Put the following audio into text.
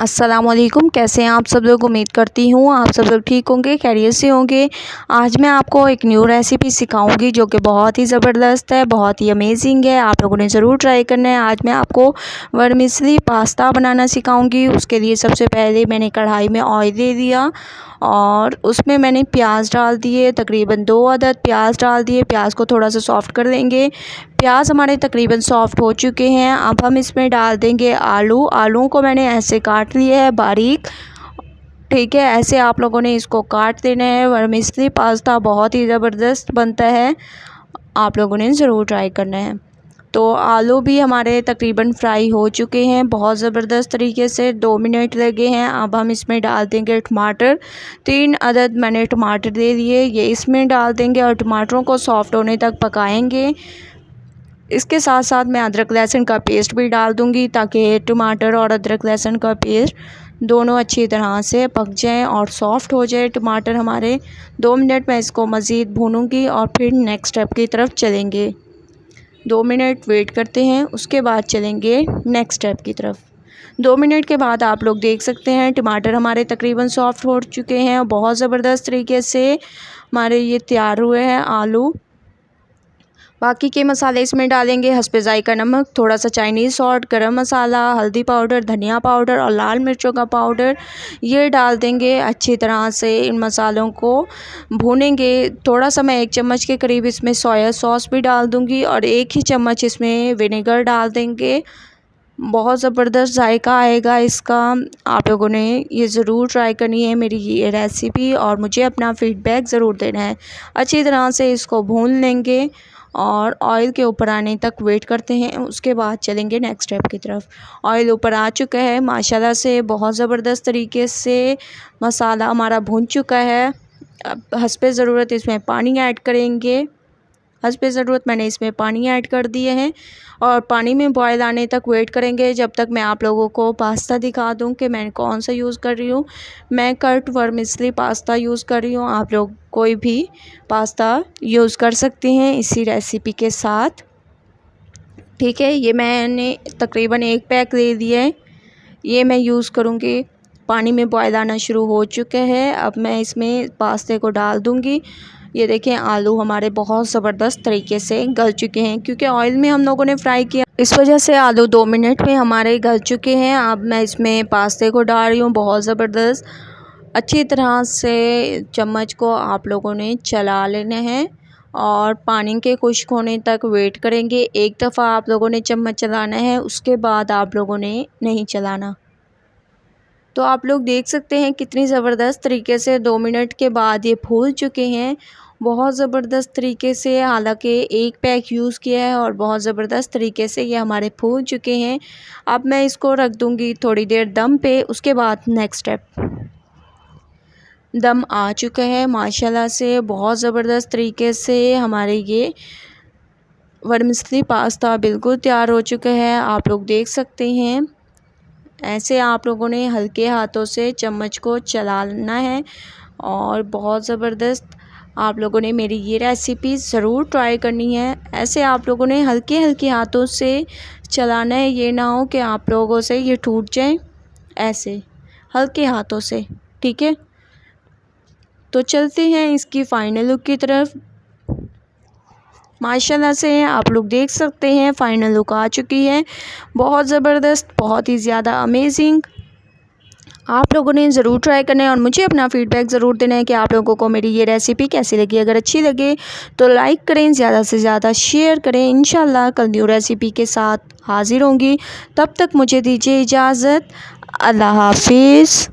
अस्सलामुअलैकुम। कैसे हैं आप सब लोग। उम्मीद करती हूँ आप सब लोग ठीक होंगे, खैरियत से होंगे। आज मैं आपको एक न्यू रेसिपी सिखाऊंगी जो कि बहुत ही ज़बरदस्त है, बहुत ही अमेजिंग है। आप लोगों ने ज़रूर ट्राई करना है। आज मैं आपको वर्मिसली पास्ता बनाना सिखाऊंगी। उसके लिए सबसे पहले मैंने कढ़ाई में ऑयल दे दिया और उसमें मैंने प्याज डाल दिए, तकरीबन 2 अदद प्याज डाल दिए। प्याज को थोड़ा सा सॉफ्ट कर लेंगे। प्याज हमारे तकरीबन सॉफ्ट हो चुके हैं। अब हम इसमें डाल देंगे आलू। आलूओं को मैंने ऐसे काट लिया है बारीक, ठीक है। ऐसे आप लोगों ने इसको काट देना है। वर्मिसली पास्ता बहुत ही ज़बरदस्त बनता है, आप लोगों ने ज़रूर ट्राई करना है। तो आलू भी हमारे तकरीबन फ्राई हो चुके हैं बहुत ज़बरदस्त तरीके से, 2 मिनट लगे हैं। अब हम इसमें डाल देंगे टमाटर। 3 अदद मैंने टमाटर दे दिए, ये इसमें डाल देंगे और टमाटरों को सॉफ्ट होने तक पकाएंगे। इसके साथ साथ मैं अदरक लहसुन का पेस्ट भी डाल दूंगी ताकि टमाटर और अदरक लहसुन का पेस्ट दोनों अच्छी तरह से पक जाएं और सॉफ्ट हो जाए टमाटर हमारे। 2 मिनट मैं इसको मज़ीद भूनूंगी और फिर नेक्स्ट स्टेप की तरफ चलेंगे। 2 मिनट वेट करते हैं, उसके बाद चलेंगे नेक्स्ट स्टेप की तरफ। 2 मिनट के बाद आप लोग देख सकते हैं टमाटर हमारे तकरीबन सॉफ्ट हो चुके हैं, बहुत ज़बरदस्त तरीके से हमारे ये तैयार हुए हैं आलू। बाकी के मसाले इसमें डालेंगे, हस्बे ज़ायका नमक, थोड़ा सा चाइनीज़ सॉल्ट, गरम मसाला, हल्दी पाउडर, धनिया पाउडर और लाल मिर्चों का पाउडर, ये डाल देंगे। अच्छी तरह से इन मसालों को भूनेंगे। थोड़ा सा मैं 1 चम्मच के करीब इसमें सोया सॉस भी डाल दूँगी और 1 ही चम्मच इसमें विनेगर डाल देंगे। बहुत ज़बरदस्त जायका आएगा इसका। आप लोगों ने ये ज़रूर ट्राई करनी है मेरी ये रेसिपी और मुझे अपना फ़ीडबैक ज़रूर देना है। अच्छी तरह से इसको भून लेंगे और ऑयल के ऊपर आने तक वेट करते हैं, उसके बाद चलेंगे नेक्स्ट स्टेप की तरफ। ऑयल ऊपर आ चुका है माशाल्लाह से, बहुत ज़बरदस्त तरीके से मसाला हमारा भून चुका है। अब हस्बे ज़रूरत इसमें पानी ऐड करेंगे। हस्बे ज़रूरत मैंने इसमें पानी ऐड कर दिए हैं और पानी में बॉयल आने तक वेट करेंगे जब तक मैं आप लोगों को पास्ता दिखा दूं कि मैं कौन सा यूज़ कर रही हूँ। मैं कर्ड वर्मिसली पास्ता यूज़ कर रही हूँ, आप लोग कोई भी पास्ता यूज़ कर सकते हैं इसी रेसिपी के साथ, ठीक है। ये मैंने तकरीबन 1 पैक ले दिया है, ये मैं यूज़ करूँगी। पानी में बॉयल आना शुरू हो चुका है, अब मैं इसमें पास्ते को डाल दूँगी। ये देखें आलू हमारे बहुत ज़बरदस्त तरीके से गल चुके हैं क्योंकि ऑयल में हम लोगों ने फ्राई किया, इस वजह से आलू 2 मिनट में हमारे गल चुके हैं। अब मैं इसमें पास्ते को डाल रही हूँ बहुत ज़बरदस्त। अच्छी तरह से चम्मच को आप लोगों ने चला लेना है और पानी के खुश्क होने तक वेट करेंगे। एक दफ़ा आप लोगों ने चम्मच चलाना है, उसके बाद आप लोगों ने नहीं चलाना। तो आप लोग देख सकते हैं कितनी ज़बरदस्त तरीके से 2 मिनट के बाद ये फूल चुके हैं बहुत ज़बरदस्त तरीके से। हालांकि 1 पैक यूज़ किया है और बहुत ज़बरदस्त तरीके से ये हमारे फूल चुके हैं। अब मैं इसको रख दूँगी थोड़ी देर दम पे, उसके बाद नेक्स्ट स्टेप। दम आ चुका है माशाल्लाह से, बहुत ज़बरदस्त तरीके से हमारे ये वर्मिसली पास्ता बिल्कुल तैयार हो चुका है, आप लोग देख सकते हैं। ऐसे आप लोगों ने हल्के हाथों से चम्मच को चलाना है और बहुत ज़बरदस्त आप लोगों ने मेरी ये रेसिपी ज़रूर ट्राई करनी है। ऐसे आप लोगों ने हल्के हल्के हाथों से चलाना है, ये ना हो कि आप लोगों से ये टूट जाए, ऐसे हल्के हाथों से, ठीक है। तो चलते हैं इसकी फ़ाइनल लुक की तरफ। माशाल्लाह से आप लोग देख सकते हैं फ़ाइनल लुक आ चुकी है, बहुत ज़बरदस्त, बहुत ही ज़्यादा अमेजिंग। आप लोगों ने ज़रूर ट्राई करना है और मुझे अपना फ़ीडबैक ज़रूर देना है कि आप लोगों को मेरी ये रेसिपी कैसी लगी। अगर अच्छी लगे तो लाइक करें, ज़्यादा से ज़्यादा शेयर करें। इंशाल्लाह कल न्यू रेसिपी के साथ हाज़िर होंगी, तब तक मुझे दीजिए इजाज़त। अल्लाह हाफिज़।